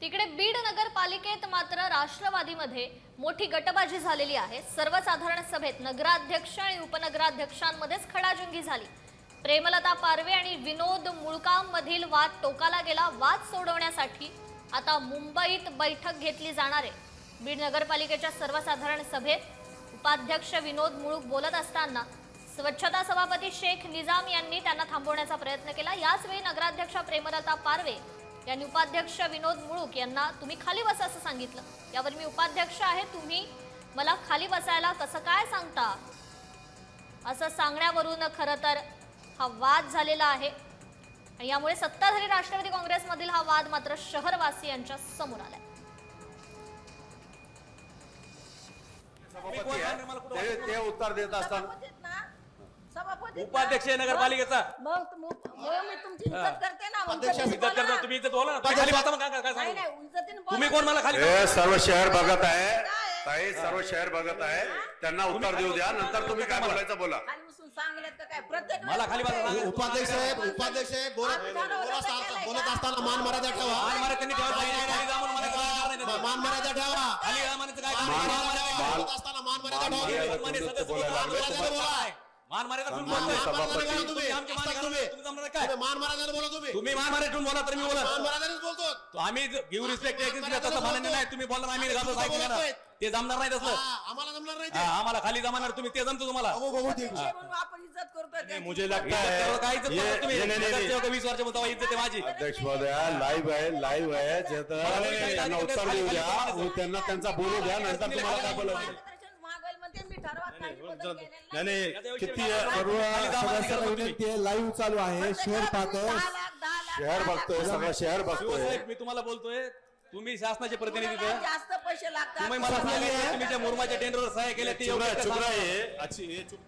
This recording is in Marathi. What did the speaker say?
तिकडे बीड नगरपालिकेत मात्र राष्ट्रवादीमध्ये मोठी गटबाजी झालेली आहे। सर्वसाधारण सभेत नगराध्यक्ष आणि उपनगराध्यक्षांमध्येच खडाजंगी झाली। प्रेमलता पारवे आणि विनोद मुळकाम मधील वाद टोकाला गेला। वाद सोडवण्यासाठी आता मुंबईत बैठक घेतली जाणार आहे। बीड नगरपालिकेच्या सर्वसाधारण सभेत उपाध्यक्ष विनोद मुळूक बोलत असताना स्वच्छता सभापती शेख निजाम यांनी त्यांना थांबवण्याचा प्रयत्न केला। याच वेळी नगराध्यक्ष प्रेमलता पारवे यांनी उपाध्यक्ष विनोद मुळूक यांना तुम्ही खाली बसा असं सांगितलं। यावर मी उपाध्यक्ष आहे, तुम्ही मला खाली बसायला कसं काय सांगता असं सांगण्यावरून खरं तर हा वाद झालेला आहे। आणि यामुळे सत्ताधारी राष्ट्रवादी काँग्रेसमधील हा वाद मात्र शहरवासियांच्या समोर आलाय। ते उत्तर देत असताना उपाध्यक्ष नगरपालिकेचा मग मी तुमची इज्जत करते ना। इज्जत करता तुम्ही इज्जत बोला ना। खाली बसा मग काय सांगू तुम्ही कोण मला खाली हे सर्व शहर बघत आहे ताई, सर्व शहर बघत आहे, त्यांना उत्तर देऊ द्या, नंतर तुम्ही काय बोलायचं बोला। खाली बसून सांगलेत का काय प्रत्येक मला खाली बसा। उपाध्यक्ष साहेब बोलत असताना मान मर्यादा ठेवा। मान मारे त्यांनी ठेवा खाली जाऊन मला मान मर्यादा ठेवा। खाली म्हणायचं काय बोलत असताना मान मर्यादा ठेवा। मान मारे मान मर्यादा बोला तुम्ही। तुम्ही मान मारे ठेवून बोला तर मी बोला मान मर्यादानेच बोलतो। आम्ही गिव्ह रिस्पेक्ट तसं मानणं नाही। तुम्ही बोलणार आम्ही घालतो ते जमणार नाही तसं। आम्हाला जमणार नाही आम्हाला खाली जमणार तुम्ही ते जमतो तुम्हाला। म्हणून आपण इज्जत करतोय। मुझे लगता है काय इज्जत करता तुम्ही 20 वर्ष बोलता इज्जत आहे माझी। अध्यक्ष महोदया लाईव्ह आहे जे त्यांना उत्तर देऊ द्या, त्यांना त्यांचा बोलू द्या, नंतर तुम्हाला काय बोलायचं। मागेल म्हणते मी ठरवत नाही बदल केलेला नाही नाही। नाही किती सर्व सदस्यांना विनंती आहे, लाईव्ह चालू आहे, शहर पाहतोय, 10 लाख शहर बघतोय, सगळं शहर बघतोय। साहेब मी तुम्हाला बोलतोय, तुम्ही शासनाचे प्रतिनिधी तुम्हाला जास्त पैसे लागतात। तुम्ही मला सांगितलं तुम्ही ज्या मुरमाच्या टेंडरवर सह्या केल्या ते चुप रहा, चुप रहा, ये अच्छी ये चुप